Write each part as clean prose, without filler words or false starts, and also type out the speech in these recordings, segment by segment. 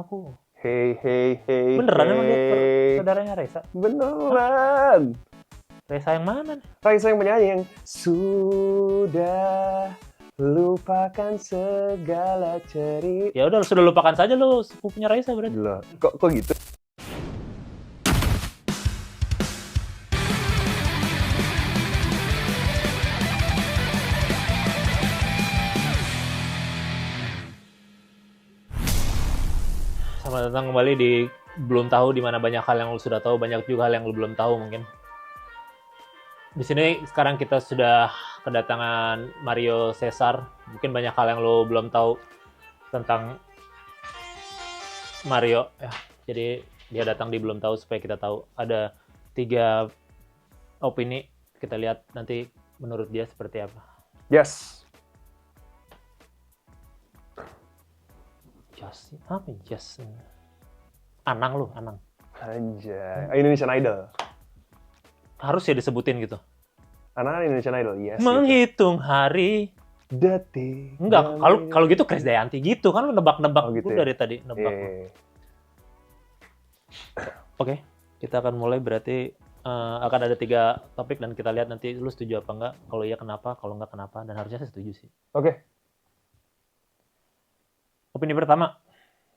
ngaku-ngaku. Hey. Beneran emang dia saudaranya Raisa? Beneran. Raisa yang mana nih? Raisa yang penyanyi yang sudah lupakan segala cerita. Ya udah, sudah lupakan saja lu sepupunya Raisa berarti. Gila, kok gitu? Selamat datang kembali di Belum Tahu, di mana banyak hal yang lu sudah tahu, banyak juga hal yang lu belum tahu mungkin. Di sini sekarang kita sudah kedatangan Mario Cesar. Mungkin banyak hal yang lu belum tahu tentang Mario ya. Jadi dia datang di Belum Tahu supaya kita tahu. Ada 3 opini, kita lihat nanti menurut dia seperti apa. Yes. Just Anang lu, Anang. Anjay. Indonesian Idol. Harus ya disebutin gitu. Anak Indonesian Idol, yes. Menghitung hari. Detik. Enggak, kalau gitu Krisdayanti gitu kan, lu nebak-nebak gitu lu ya? dari tadi nebak. Oke, kita akan mulai. Berarti akan ada 3 topik dan kita lihat nanti lu setuju apa enggak. Kalau iya kenapa, kalau enggak kenapa, dan harusnya saya setuju sih. Oke. Opini pertama,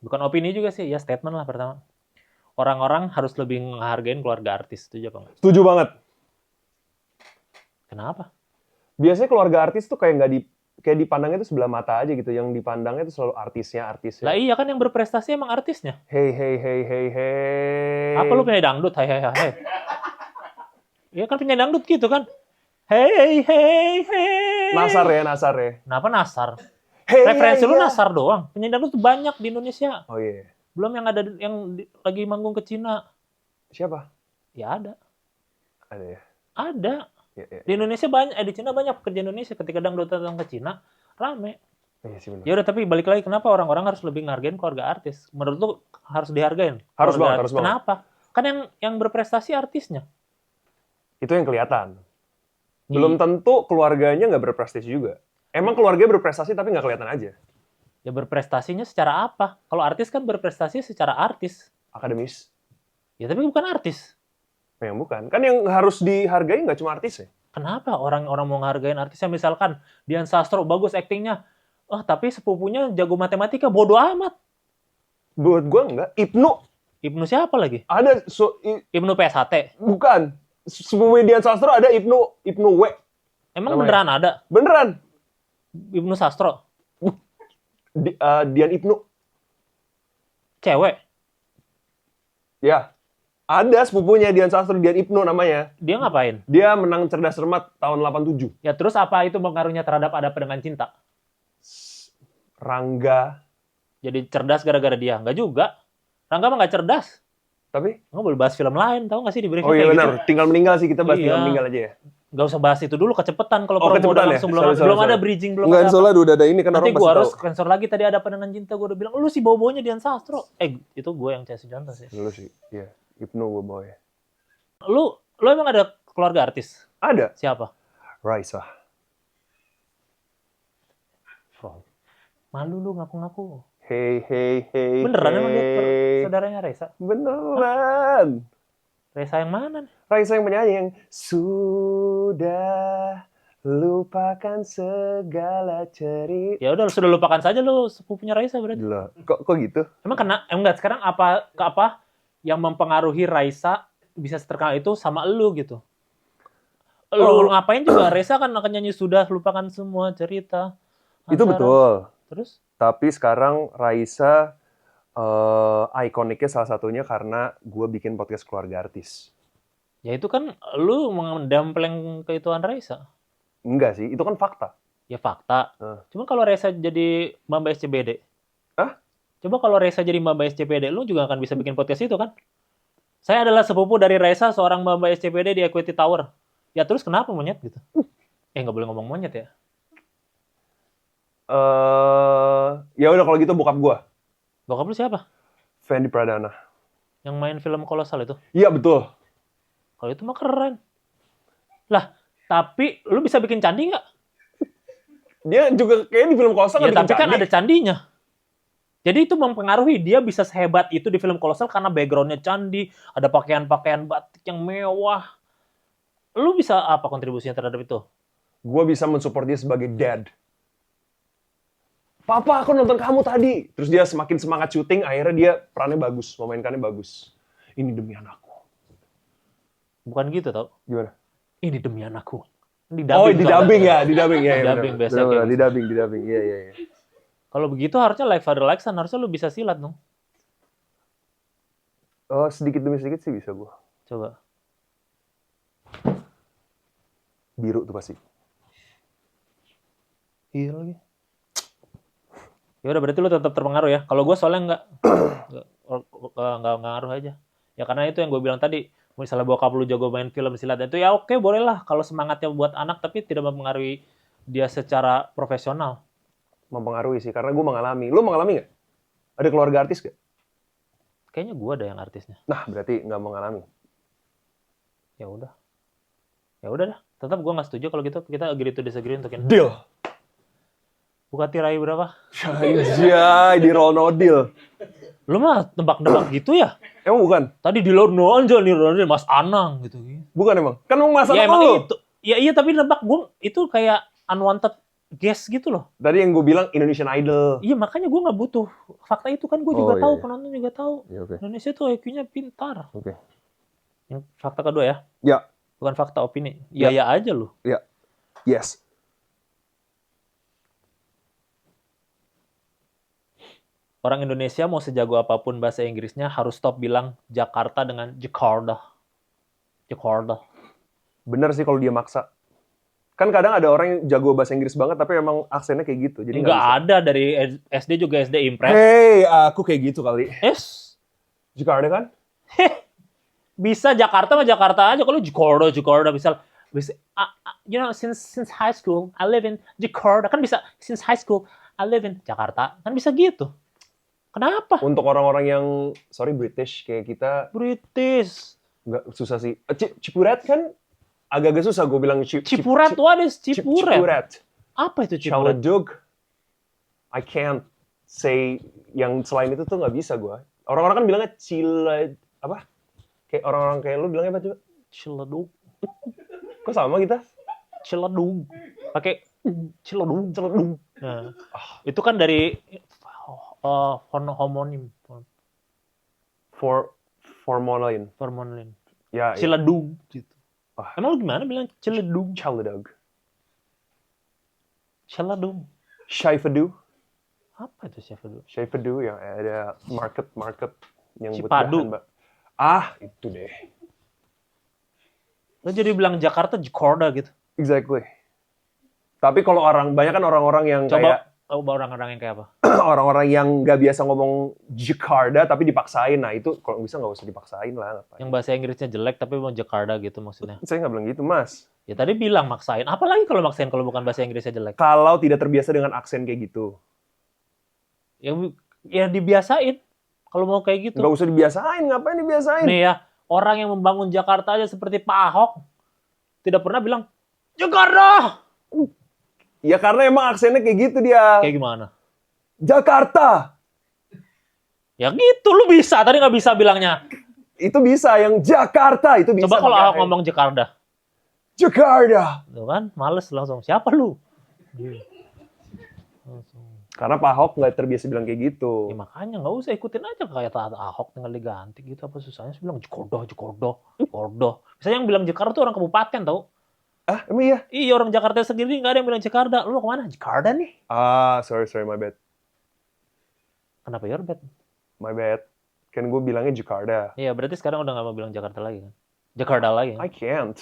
bukan opini juga sih, ya statement lah pertama. Orang-orang harus lebih menghargain keluarga artis, setuju apa enggak? Setuju banget. Kenapa? Biasanya keluarga artis tuh kayak dipandangnya tuh sebelah mata aja gitu. Yang dipandangnya tuh selalu artisnya. Lah iya kan, yang berprestasi emang artisnya. Hey. Apa lu penyanyi dangdut? Hai. Iya kan penyanyi dangdut gitu kan. Hey. Nasar ya. Kenapa Nasar? Hey, Referensi lu iya. Nasar doang. Penyanyi dangdut tuh banyak di Indonesia. Oh iya. Belum yang ada lagi manggung ke Cina. Siapa? Ya ada. Ada ya? Ada. Ya. Di Indonesia banyak, di Cina banyak pekerja Indonesia. Ketika dangdut datang ke Cina, rame. Iya sih benar. Ya udah, tapi balik lagi, kenapa orang-orang harus lebih ngehargain keluarga artis? Menurut lu harus dihargain? Harus Keluarga banget. artis. Kenapa? Kan yang berprestasi artisnya. Itu yang kelihatan. Belum tentu keluarganya nggak berprestasi juga. Emang keluarganya berprestasi tapi nggak kelihatan aja. Ya berprestasinya secara apa? Kalau artis kan berprestasi secara artis. Akademis. Ya tapi bukan artis. Yang bukan. Kan yang harus dihargai nggak cuma artis ya. Kenapa orang-orang mau ngehargain artisnya? Misalkan Dian Sastro bagus aktingnya. Oh, tapi sepupunya jago matematika, bodoh amat. Buat gua nggak. Ibnu siapa lagi? Ada. Ibnu PSHT. Bukan. Sepupu Dian Sastro ada Ibnu W. Emang Namanya. beneran ada? Beneran. Ibnu Sastro? Dian Ibnu. Cewek? Ya. Ada sepupunya Dian Sastro, Dian Ibnu namanya. Dia ngapain? Dia menang cerdas cermat tahun 87. Ya terus apa itu pengaruhnya terhadap Ada Apa Dengan Cinta? Rangga. Jadi cerdas gara-gara dia? Enggak juga. Rangga mah nggak cerdas. Tapi? Nggak boleh bahas film lain, tahu nggak sih di briefing Oh iya kayak benar. gitu? Tinggal meninggal sih, kita bahas Iya. tinggal meninggal aja ya. Nggak usah bahas itu dulu, kecepatan. Kalau Oh, promo kecepatan udah ya? langsung Sorry. belum ada bridging, belum Enggak, ada apa. soalnya udah ada ini kan Nanti orang gue pasti harus tahu. cancel lagi. Tadi Ada Apa Dengan Cinta, gue udah bilang, lu sih bobonya Dian Sastro. Itu gue yang kasih contoh sih. Lu sih, iya. Ibnu gue bawa ya. Lu emang ada keluarga artis? Ada. Siapa? Raisa. Malu lu ngaku-ngaku. Hey. Beneran emang dia saudaranya Raisa? Beneran. Raisa yang mana nih? Raisa yang penyanyi yang sudah lupakan segala cerita. Ya udah, sudah lupakan saja lu sepupunya Raisa berarti. Gila. Kok gitu? Emang enggak sekarang apa yang mempengaruhi Raisa bisa terkenal itu sama lu gitu? Lu ngapain juga? Raisa kan akan nyanyi sudah lupakan semua cerita. Itu betul. Terus? Tapi sekarang Raisa ikoniknya salah satunya karena gue bikin podcast keluarga artis. Ya itu kan lu mendampleng keituan Raisa. Enggak sih, itu kan fakta. Ya fakta. Cuma kalau Raisa jadi Mamba SCBD. Hah? Coba kalau Raisa jadi Mamba SCBD, lu juga akan bisa bikin podcast itu kan? Saya adalah sepupu dari Raisa, seorang Mamba SCBD di Equity Tower. Ya terus kenapa monyet gitu? Nggak boleh ngomong monyet ya? Ya udah kalau gitu bokap gue. Bokap lu siapa? Fendi Pradana. Yang main film Kolosal itu? Iya betul. Kalau itu mah keren. Lah, tapi lu bisa bikin candi nggak? Dia juga kayak di film Kolosal Ya nggak tapi bikin kan candi. ada candinya. Jadi itu mempengaruhi dia bisa sehebat itu di film Kolosal karena backgroundnya candi, ada pakaian-pakaian batik yang mewah. Lu bisa apa kontribusinya terhadap itu? Gue bisa mensupport dia sebagai dad. Papa, aku nonton kamu tadi. Terus dia semakin semangat syuting, akhirnya dia perannya bagus, memainkannya bagus. Ini demi anakku. Bukan gitu tau. Gimana? Ini demi anakku. Di dubbing ya. Di dubbing biasa kayak di dubbing. Iya. Kalau begitu harusnya Like Father Like Son, harusnya lu bisa silat dong. Oh, sedikit demi sedikit sih bisa gue. Coba. Biru tuh pasti. Iya lagi. Ya udah berarti lu tetap terpengaruh ya. Kalau gue soalnya nggak ngaruh aja. Ya karena itu yang gue bilang tadi. Misalnya bokap lu jago main film silat itu ya oke, boleh lah. Kalau semangatnya buat anak tapi tidak mempengaruhi dia secara profesional. Mempengaruhi sih, karena gue mengalami. Lu mengalami nggak? Ada keluarga artis nggak? Kayaknya gue ada yang artisnya. Nah, berarti nggak mengalami. Ya udah dah. Tetap gue nggak setuju kalau gitu. Kita agree to disagree untuk ini. Deal. Bugatti Rai berapa? Anjay, di roll no deal. Lu mah nebak-nebak gitu ya? Emang bukan? Tadi di luar aja nih Mas Anang gitu. Bukan emang? Kan emang masalah Ya emang lu. itu. Ya iya tapi nebak gue itu kayak unwanted guess gitu loh. Tadi yang gue bilang Indonesian Idol. Iya makanya gue nggak butuh fakta itu kan gue juga tahu, penonton juga tahu. Ya, okay. Indonesia tuh IQ-nya pintar. Oke. Yang fakta kedua ya? Ya. Bukan fakta opini. Ya aja lu. Ya. Yes. Orang Indonesia mau sejago apapun bahasa Inggrisnya harus stop bilang Jakarta dengan Jakarta. Bener sih kalau dia maksa. Kan kadang ada orang yang jago bahasa Inggris banget tapi emang aksennya kayak gitu. Jadi nggak ada dari SD juga SD Impress. Hey, aku kayak gitu kali. Jakarta kan? Bisa Jakarta mah Jakarta aja. Kalau Jakarta bisa you know, since high school I live in Jakarta. Kan bisa since high school I live in Jakarta. Kan bisa gitu. Kenapa? Untuk orang-orang yang British kayak kita. British. Nggak susah sih. Cipurat kan agak-agak susah gue bilang. Cipurat, what is Cipurat? Cipurat. Apa itu Cipurat? Caledug. I can't say yang selain itu tuh nggak bisa gue. Orang-orang kan bilangnya apa? Kayak orang-orang kayak lu bilangnya apa coba? Ciledug. Kok sama kita? Ciledug. Pakai Ciledug. Nah, itu kan dari homonim. Formalin. Ya. Ciledug gitu. Emang lu gimana bilang Ciledug? Caledug. Syafadu. Apa itu Syafadu? Syafadu yang ada market yang Cipadu. buat itu deh. Lo jadi bilang Jakarta gitu. Exactly. Tapi kalau banyak kan orang-orang yang kayak orang-orang yang kayak apa? Orang-orang yang nggak biasa ngomong Jakarta tapi dipaksain. Nah itu kalau bisa nggak usah dipaksain lah. Ngapain. Yang bahasa Inggrisnya jelek tapi mau Jakarta gitu maksudnya. Saya nggak bilang gitu, Mas. Ya tadi bilang maksain. Apalagi kalau maksain kalau bukan bahasa Inggrisnya jelek? Kalau tidak terbiasa dengan aksen kayak gitu. Ya dibiasain. Kalau mau kayak gitu. Nggak usah dibiasain. Ngapain dibiasain? Nih ya, orang yang membangun Jakarta aja seperti Pak Ahok tidak pernah bilang Jakarta. Ya karena emang aksennya kayak gitu dia. Kayak gimana? Jakarta. Ya gitu, lu bisa. Tadi nggak bisa bilangnya. Itu bisa, yang Jakarta itu bisa. Coba kalau Ahok ngomong Jakarta. Jakarta. Tuh kan, males langsung. Siapa lu? Langsung. Karena Pak Ahok nggak terbiasa bilang kayak gitu. Ya makanya nggak usah ikutin aja kayak Ahok tinggal diganti gitu. Apa susahnya sih bilang Jakarta. Misalnya yang bilang Jakarta tuh orang kabupaten tau. Emang iya? Iya, orang Jakarta sendiri nggak ada yang bilang Jakarta. Lu mau kemana? Jakarta nih. Sorry, my bad. Kenapa your bad? My bad. Kan gue bilangnya Jakarta. Iya, berarti sekarang udah nggak mau bilang Jakarta lagi kan? Jakarta lagi kan? I can't.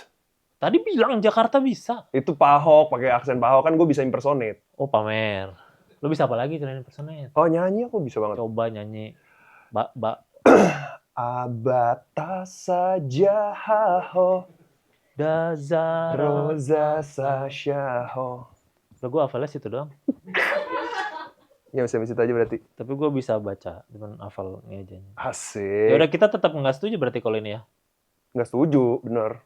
Tadi bilang Jakarta bisa. Itu Pak Ahok, pakai aksen Pak Ahok kan gue bisa impersonate. Oh, pamer. Lu bisa apa lagi selain impersonate? Oh, nyanyi aku bisa banget. Coba nyanyi. Abata saja haho. Dazar. Rosa Sashaho. Udah gue hafalnya situ doang. Ya bisa itu aja berarti. Tapi gue bisa baca, cuman hafalnya aja. Asik. Ya udah kita tetap nggak setuju berarti kalau ini ya. Nggak setuju, bener.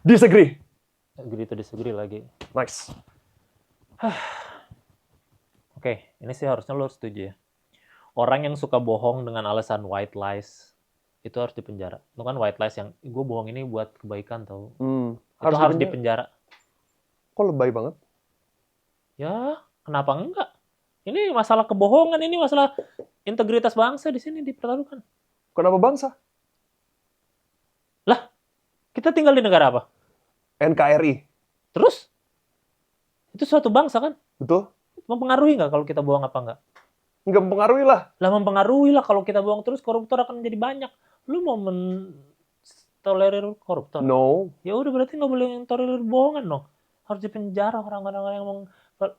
Disagree. Disagree lagi. Nice. Oke, ini sih harusnya lo setuju ya. orang yang suka bohong dengan alasan white lies itu harus dipenjara. Itu kan white lies yang gue bohong ini buat kebaikan tau. Itu harus dipenjara. Kok lebay banget? Ya, kenapa enggak? Ini masalah kebohongan, ini masalah integritas bangsa di sini dipertaruhkan. Kenapa bangsa? Lah, kita tinggal di negara apa? NKRI. Terus? Itu suatu bangsa kan? Betul? Mempengaruhi nggak kalau kita bohong apa enggak? Nggak mempengaruhi lah. Lah mempengaruhi lah kalau kita bohong terus koruptor akan jadi banyak. Lu mau tolerir koruptor? No. Ya udah berarti nggak boleh tolerir bohongan dong. Harus dipenjara orang-orang yang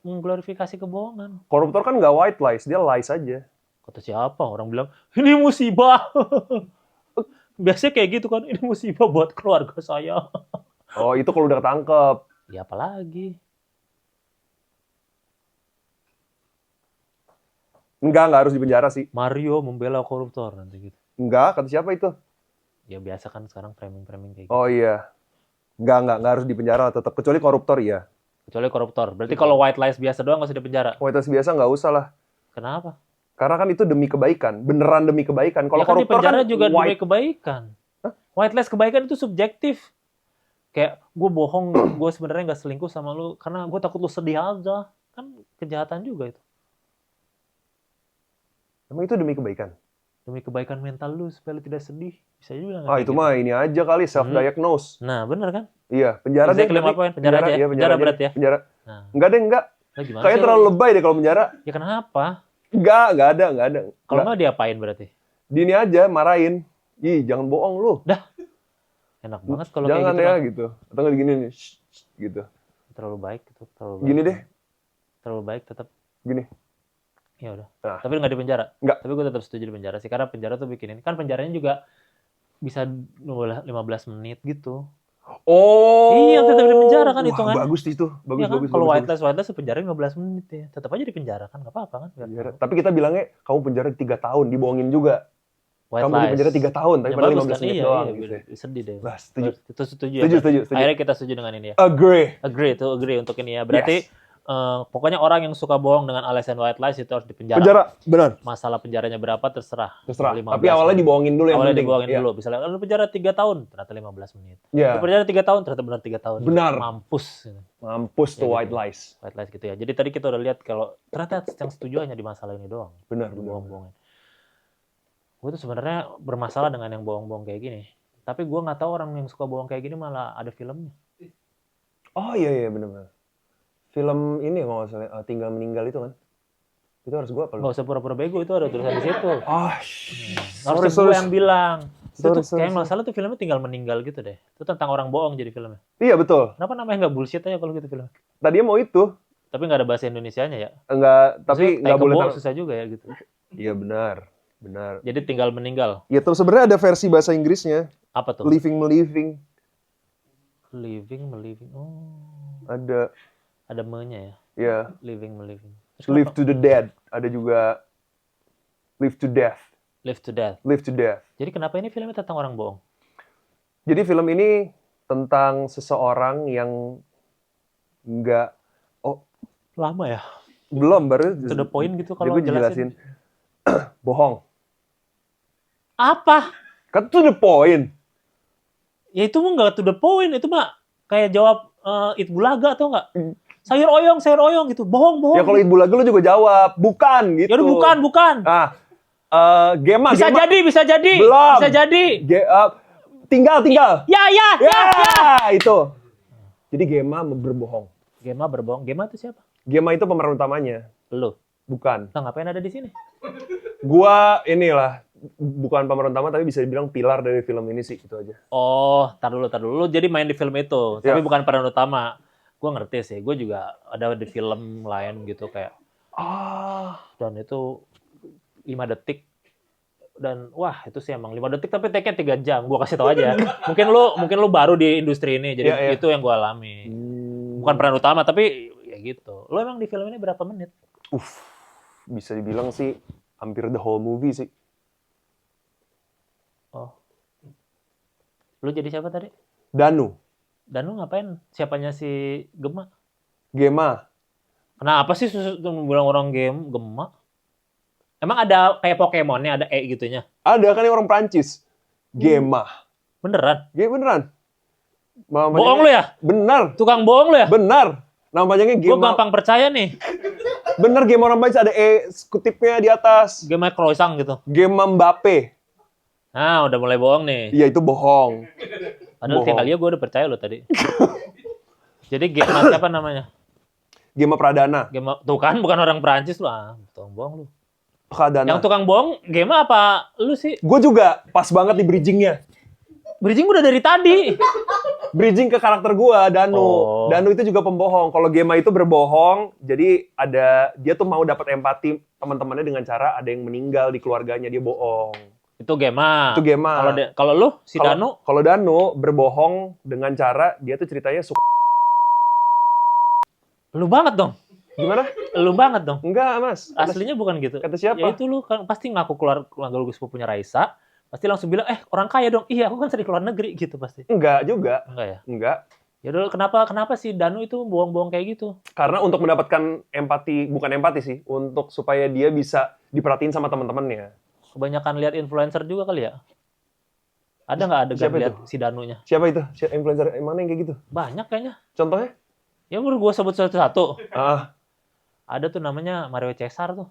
mengglorifikasi kebohongan. Koruptor kan nggak white lies, dia lies aja. Kata siapa? Orang bilang, ini musibah. Biasanya kayak gitu kan, ini musibah buat keluarga saya. Oh, itu kalau udah ketangkep. Ya apalagi. Enggak harus dipenjara sih. Mario membela koruptor nanti gitu. Enggak, kata siapa itu? Ya biasa kan sekarang framing-framing kayak gitu. Oh iya. Enggak harus dipenjara tetap. Kecuali koruptor ya. Kecuali koruptor. Berarti kalau white lies biasa doang nggak usah dipenjara? White lies biasa nggak usah lah. Kenapa? Karena kan itu demi kebaikan. Beneran demi kebaikan. Kalau Ya kan koruptor dipenjara kan juga demi white... kebaikan. Hah? White lies kebaikan itu subjektif. Kayak gue bohong, gue sebenarnya nggak selingkuh sama lu karena gue takut lu sedih aja. Kan kejahatan juga itu. Emang itu demi kebaikan? Demi kebaikan mental lu supaya lu tidak sedih. Bisa juga Ah, itu mah ini aja kali, self-diagnose. Nah, bener kan? Iya, penjara deh. 5 poin, penjara aja ya? Iya, Penjara aja. berat ya? Penjara. Nah. Enggak deh, enggak. Lah gimana Kayaknya sih? terlalu lebay deh kalau penjara. Ya kenapa? Enggak ada. Kalau nggak diapain berarti? Dini aja, marahin. Ih, jangan bohong lu. Dah. Enak banget kalau kayak Jangan gitu. ya, Kan? gitu. Atau nggak gini nih, shh, gitu. Terlalu baik itu, terlalu baik. Gini deh. Terlalu baik tetap. Gini. Ya udah. Nah. Tapi nggak di penjara. Nggak. Tapi gue tetap setuju di penjara sih karena penjara tuh bikin ini. Kan penjaranya juga bisa 15 menit gitu. Oh. Iya, tetap di penjara kan Wah, hitungannya. bagus itu. Bagus, Iya kan? bagus. Kalau bagus, white lies penjara 15 menit ya. Tetap aja di penjara kan, nggak apa-apa kan? penjara. Tapi kita bilangnya kamu penjara 3 tahun, dibohongin juga. White Kamu di lies. penjara 3 tahun, tapi Ya, padahal bagus 15 kan? menit Iya, doang. iya, Gitu. sedih deh. Nah, setuju. Itu setuju ya. Setuju. Akhirnya kita setuju dengan ini ya. Agree. Agree untuk ini ya. Berarti pokoknya orang yang suka bohong dengan alasan white lies itu harus dipenjara. Penjara, benar. Masalah penjaranya berapa terserah. Terserah. 15 Tapi awalnya menit. dibohongin dulu yang Awalnya penting. dibohongin Iya. dulu. Misalnya lu penjara 3 tahun, ternyata 15 menit. Iya. Lu penjara 3 tahun, ternyata benar 3 tahun. Benar. Mampus. Mampus tuh Ya, white gitu. lies. White lies gitu ya. Jadi tadi kita udah lihat kalau ternyata yang setuju hanya di masalah ini doang. Benar. Bohong-bohongin. Gue tuh sebenarnya bermasalah dengan yang bohong-bohong kayak gini. Tapi gue nggak tahu orang yang suka bohong kayak gini malah ada filmnya. Oh iya benar. Film ini kalau nggak salah Tinggal Meninggal itu kan. Itu harus gua apa lu? Nggak usah pura-pura bego, itu ada tulisan di situ. Harusnya gue yang bilang. Itu tuh kayak nggak salah tuh filmnya Tinggal Meninggal gitu deh. Itu tentang orang bohong jadi filmnya. Iya betul. Kenapa namanya nggak bullshit aja kalau gitu filmnya? Tadinya mau itu. Tapi nggak ada bahasa Indonesianya ya. Enggak, tapi Maksudnya, nggak boleh. susah juga ya gitu. Iya benar. Jadi Tinggal Meninggal. Ya terus sebenarnya ada versi bahasa Inggrisnya. Apa tuh? Living. Living. Oh. Ada me-nya ya. ya. Living. Terus Live kenapa? to the Dead. Ada juga Live to Death. Live to Death. Live to Death. Jadi kenapa ini filmnya tentang orang bohong? Jadi film ini tentang seseorang yang nggak Lama ya? belum baru To the point gitu kalau gue jelasin. Bohong. Apa? Kan to the point. Ya itu mah nggak to the point. Itu mah kayak jawab it bulaga atau nggak? Sayur oyong gitu. Bohong. Ya kalau Ibu Lagu lu juga jawab, bukan gitu. Ya udah bukan. Ah, Gema. Bisa jadi. Belum. Bisa jadi. Tinggal. Ya. Itu. Jadi Gema berbohong. Gema berbohong. Gema itu siapa? Gema itu pemeran utamanya. Lu. Bukan. Nah, ngapain ada di sini? Gua inilah bukan pemeran utama tapi bisa dibilang pilar dari film ini sih, itu aja. Oh, tar dulu. Lu jadi main di film itu, tapi Ya. bukan peran utama. Gue ngerti sih. Gue juga ada di film lain gitu kayak. Dan itu 5 detik. Dan wah itu sih emang 5 detik tapi take-nya 3 jam. Gue kasih tau aja. mungkin lu baru di industri ini, jadi Ya. itu yang gue alami. Bukan peran utama tapi ya gitu. Lu emang di film ini berapa menit? Bisa dibilang sih hampir the whole movie sih. Oh. Lu jadi siapa tadi? Danu. Dan lu ngapain? Siapanya si Gema. Kenapa sih bilang orang Gema? Emang ada kayak Pokemonnya, ada E gitunya? Ada kan yang orang Prancis. Gema. Beneran? Beneran. Nama Bohong panjangnya- lu ya? Benar. Tukang bohong lu ya? Benar. Nama panjangnya Gue Gema. gampang percaya nih. Bener Gema orang Prancis ada E kutipnya di atas. Game croissant gitu. Gema Mbappe. Nah, udah mulai bohong nih. Iya itu bohong. Padahal bohong. tinggal dia gue udah percaya lo tadi. Jadi game siapa namanya? Gema Pradana. Game tuh kan bukan orang Perancis lu. Tukang bohong lu. Pradana. Yang tukang bohong game apa lu sih? Gue juga pas banget di bridgingnya. Bridging udah dari tadi. Bridging ke karakter gue, Danu. Oh. Danu itu juga pembohong. Kalau Gema itu berbohong, jadi dia tuh mau dapat empati teman-temannya dengan cara ada yang meninggal di keluarganya, dia bohong. Itu Gema. Itu Gema. Kalau lu si Kalau- Danu Kalau Danu berbohong dengan cara dia tuh ceritanya lu banget dong. gimana? Lu banget dong. Enggak, Mas. Aslinya bukan gitu. Kata siapa? Ya itu lu kan pasti ngaku keluarga lu sepupunya Raisa, pasti langsung bilang, orang kaya dong. Iya, aku kan sering keluar negeri gitu pasti. Enggak juga. Enggak ya? Enggak. Ya dulu kenapa sih Danu itu bohong-bohong kayak gitu? Karena untuk mendapatkan empati, bukan empati sih, untuk supaya dia bisa diperhatiin sama teman-temannya. Kebanyakan lihat influencer juga kali ya? Ada nggak adegan Siapa lihat itu? si Danunya? Siapa itu? Siapa influencer mana yang kayak gitu? Banyak kayaknya. Contohnya? Ya baru gue sebut satu-satu. Ah, Ada tuh namanya Mario Cesar tuh.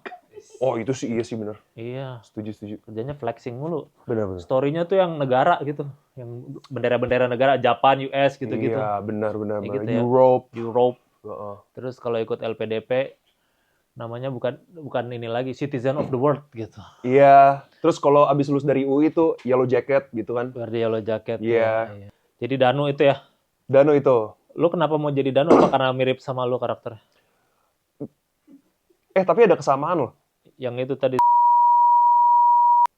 oh itu sih iya sih benar. Iya, Setuju. kerjanya flexing mulu. Benar. Story-nya tuh yang negara gitu. Yang bendera-bendera negara, Japan, US gitu-gitu. Iya, benar. Ya gitu ya. Europe. Europe. Heeh. Terus kalau ikut LPDP, namanya bukan ini lagi, Citizen of the World gitu. Iya. Terus kalau abis lulus dari UI itu Yellow Jacket gitu kan. Guardia Yellow Jacket. Iya. Iya. Jadi Danu itu ya. Danu itu. Lu kenapa mau jadi Danu? Apa karena mirip sama lu karakternya? Tapi ada kesamaan loh. Yang itu tadi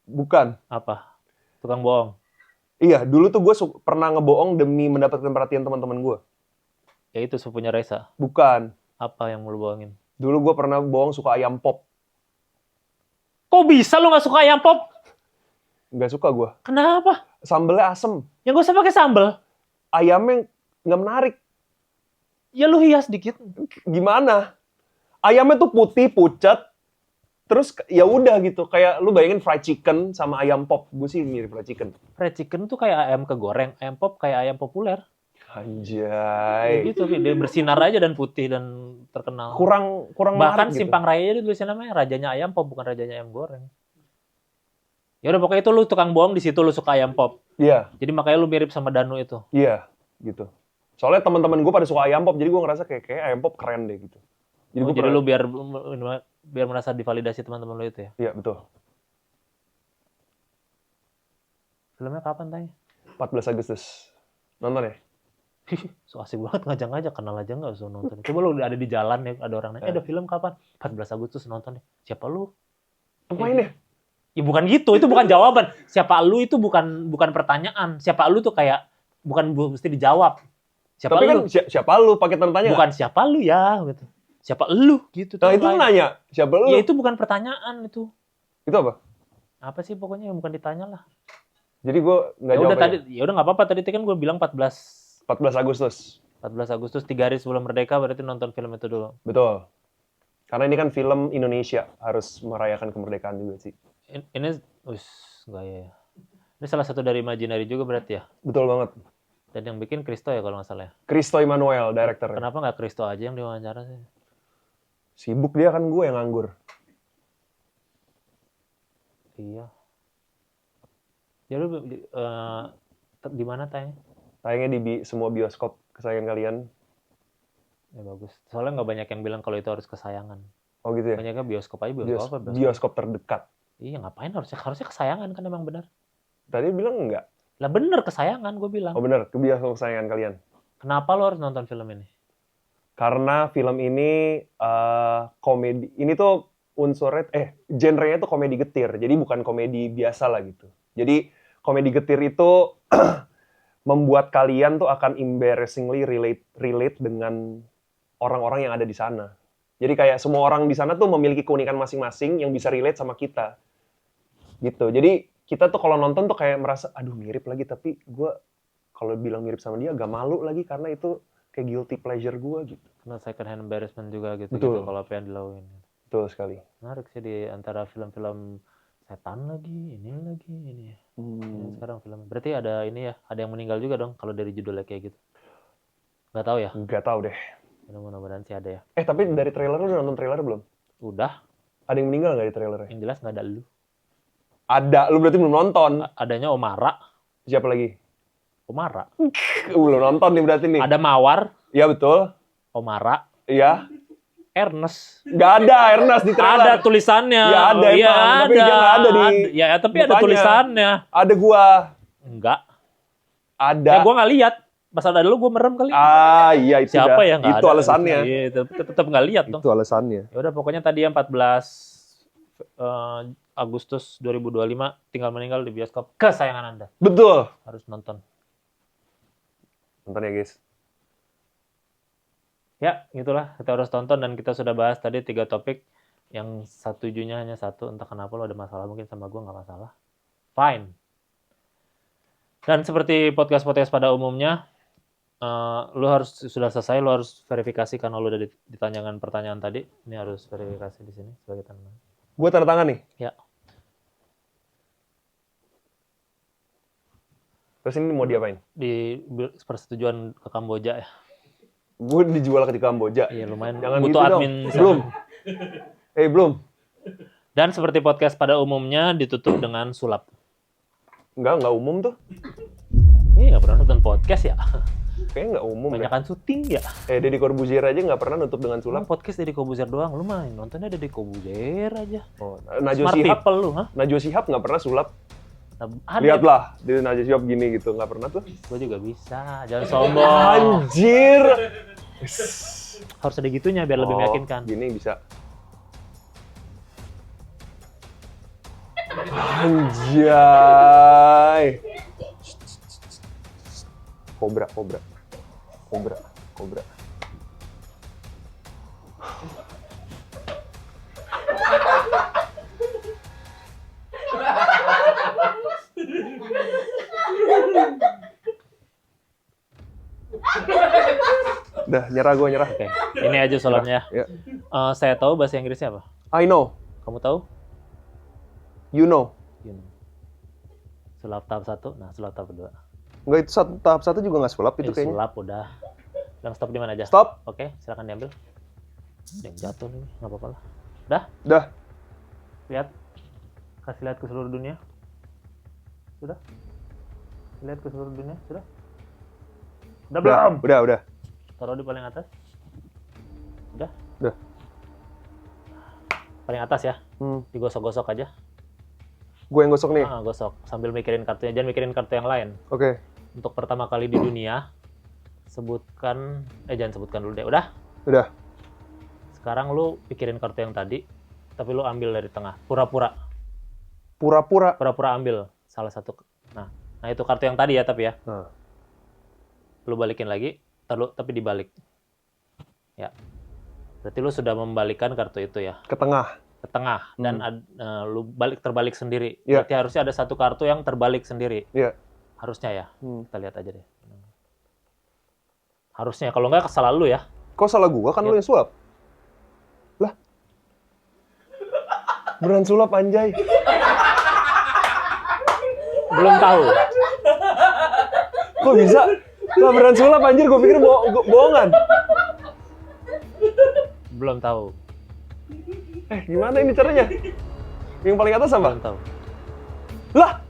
Bukan. apa? Tukang bohong. Iya, dulu tuh gue pernah ngebohong demi mendapatkan perhatian teman-teman gue. Ya itu sepupunya Reza. Bukan. Apa yang mau lu bohongin? Dulu gue pernah bohong suka ayam pop. Kok bisa lu nggak suka ayam pop? Nggak suka gue. Kenapa? Sambelnya asem. Ya gak usah pakai sambal. Ayamnya nggak menarik. Ya lu hias dikit. Gimana? Ayamnya tuh putih, pucat. Terus ya udah gitu. Kayak lu bayangin fried chicken sama ayam pop. Gue sih mirip fried chicken. Fried chicken tuh kayak ayam kegoreng. Ayam pop kayak ayam populer. Ya Anjay. gitu, dia bersinar aja dan putih dan terkenal. Kurang Bahkan menarik gitu. Simpang Raya itu tulisannya namanya rajanya ayam pop, bukan rajanya ayam goreng. Ya udah pokoknya itu lu tukang bohong, di situ lu suka ayam pop. Iya, Jadi makanya lu mirip sama Danu itu. iya gitu. Soalnya teman-teman gue pada suka ayam pop, jadi gue ngerasa kayak ayam pop keren deh gitu. Jadi gue Jadi lu biar merasa divalidasi teman-teman lu itu ya. Iya betul. Filmnya kapan tanya? 14 Agustus. Nonton ya? So asik banget ngajak-ngajak, kenal aja nggak usah nonton. Coba lu ada di jalan ya, ada orang nanya, ada film kapan? 14 Agustus nonton ya. Siapa lu? Pemainnya? Ya bukan gitu, itu bukan jawaban. Siapa lu itu bukan pertanyaan. Siapa lu tuh kayak bukan mesti dijawab. Siapa Tapi lu? kan siapa lu pakai tanda tanya? Bukan siapa lu ya gitu. Siapa lu gitu. Nah itu nanya, siapa lu? Ya itu bukan pertanyaan itu. Itu apa? Apa sih pokoknya yang bukan ditanya lah. Jadi gue nggak Ya jawab udah aja. tadi, ya udah nggak apa-apa tadi kan gue bilang 14 14 Agustus. 14 Agustus 3 hari sebelum merdeka berarti nonton film itu dulu. Betul. Karena ini kan film Indonesia, harus merayakan kemerdekaan juga sih. Ini enggak ya. Ini salah satu dari Imaginary juga berarti ya. Betul banget. Dan yang bikin Kristo ya kalau nggak salah ya. Christo Emmanuel, director. Kenapa nggak Kristo aja yang diwawancara sih? Sibuk dia kan, gue yang nganggur. Iya. Ya lu di mana tanya? Tayangnya di semua bioskop kesayangan kalian. Ya bagus. Soalnya nggak banyak yang bilang kalau itu harus kesayangan. Oh gitu ya? Banyaknya bioskop aja, bioskop apa? Bioskop. Bioskop terdekat. Iya ngapain harusnya kesayangan kan emang benar. Tadi bilang enggak? Lah bener kesayangan gue bilang. Oh bener, ke bioskop kesayangan kalian. Kenapa lo harus nonton film ini? Karena film ini komedi. Ini tuh unsurnya, genrenya tuh komedi getir. Jadi bukan komedi biasa lah gitu. Jadi komedi getir itu membuat kalian tuh akan embarrassingly relate dengan orang-orang yang ada di sana. Jadi kayak semua orang di sana tuh memiliki keunikan masing-masing yang bisa relate sama kita. Gitu. Jadi kita tuh kalau nonton tuh kayak merasa, aduh mirip lagi, tapi gue kalau bilang mirip sama dia agak malu lagi karena itu kayak guilty pleasure gue gitu. Karena second hand embarrassment juga gitu, Betul. gitu kalau apa yang dilakuin. Betul sekali. Menarik sih di antara film-film setan lagi, ini ya. Ini sekarang film. Berarti ada ini ya, ada yang meninggal juga dong kalau dari judulnya kayak gitu. Nggak tahu ya? Nggak tahu deh. Mudah-mudahan sih ada ya. Tapi dari trailer lu udah nonton trailer belum? Udah, Ada yang meninggal nggak di trailernya? yang jelas nggak ada lu. Ada, lu berarti belum nonton. Adanya Omara. Siapa lagi? Omara. Belum nonton nih berarti nih. Ada Mawar, Iya betul. Omara, Iya. Ernest. Nggak ada Ernest di trailer. Ada tulisannya. Ya ada Iya, emang, tapi dia nggak ada di Ya, tapi ada mukanya. tulisannya. Ada gua. Enggak. Ada. Ya gua nggak lihat. Pas ada lu gua merem kali. Iya itu Siapa dah. ya nggak Itu ada. alasannya. Iya, tetap nggak lihat dong. Itu alasannya. Ya udah pokoknya tadi yang 14 Agustus 2025 tinggal meninggal di bioskop kesayangan Anda. Betul. Harus nonton. Nonton ya guys. Ya, gitulah. Kita harus tonton dan kita sudah bahas tadi 3 topik. Yang setujunya hanya satu. Entah kenapa lo ada masalah. Mungkin sama gue nggak masalah. Fine. Dan seperti podcast-podcast pada umumnya, lo harus sudah selesai, lo harus verifikasi karena lo udah ditanyakan pertanyaan tadi. Ini harus verifikasi di sini sebagai tanda. Gue tanda tangan nih. Ya. Terus ini mau diapain? Di persetujuan ke Kamboja ya. Gue dijual ke Kamboja. Iya lumayan. Jangan butuh gitu admin. dong. di sana. Belum. Belum. Dan seperti podcast pada umumnya ditutup dengan sulap. Enggak umum tuh. Iya nggak pernah nonton podcast ya. Kayaknya nggak umum ya. Banyakan syuting ya. Deddy Corbuzier aja nggak pernah nutup dengan sulap. Podcast Deddy Corbuzier doang. Lu mah nontonnya Deddy Corbuzier aja. Oh, Najwa Smart Shihab. people lu, ha? Najwa Shihab nggak pernah sulap. Ada. Lihatlah, di Najwa Shihab gini gitu. Nggak pernah tuh. Gue juga bisa. Jangan sombong. Anjir. Harus ada gitunya biar lebih meyakinkan. Gini bisa. Anjay. Kobra. Udah, nyerah. Oke, ini aja soalnya. Ya. Saya tahu bahasa Inggrisnya apa? I know. Kamu tahu? You know. Sulap tahap 1, nah sulap tahap 2. Enggak, itu tahap 1 juga nggak sulap itu kayaknya. Sulap udah. Bilang stop di mana aja? Stop. Oke, silakan diambil. Yang jatuh nih, nggak apa-apa lah. Dah. Lihat. Kasih lihat ke seluruh dunia. Sudah? Lihat ke seluruh dunia, sudah? Udah belum? Udah. Taruh di paling atas. Udah? Udah. Paling atas ya. Digosok-gosok aja. Gue yang gosok nih. Gosok. Sambil mikirin kartunya. Jangan mikirin kartu yang lain. Oke. Untuk pertama kali di dunia, jangan sebutkan dulu deh. Udah? Udah. Sekarang lu pikirin kartu yang tadi, tapi lu ambil dari tengah. Pura-pura ambil salah satu. Nah itu kartu yang tadi ya, tapi ya. Lu balikin lagi, tapi dibalik. Ya. Berarti lu sudah membalikkan kartu itu ya. Ke tengah. Dan lu terbalik sendiri. Yeah. Berarti harusnya ada satu kartu yang terbalik sendiri. Iya. Harusnya ya. Kita lihat aja deh. Harusnya, kalau nggak salah lu ya. Kok salah gua? Kan lu yang sulap. Lah. Beneran sulap anjay. Belum tahu. Kok bisa? Lah beneran sulap anjir, gua pikir bohongan. Belum tahu. Gimana ini caranya? Yang paling atas apa? Belum tahu. Lah!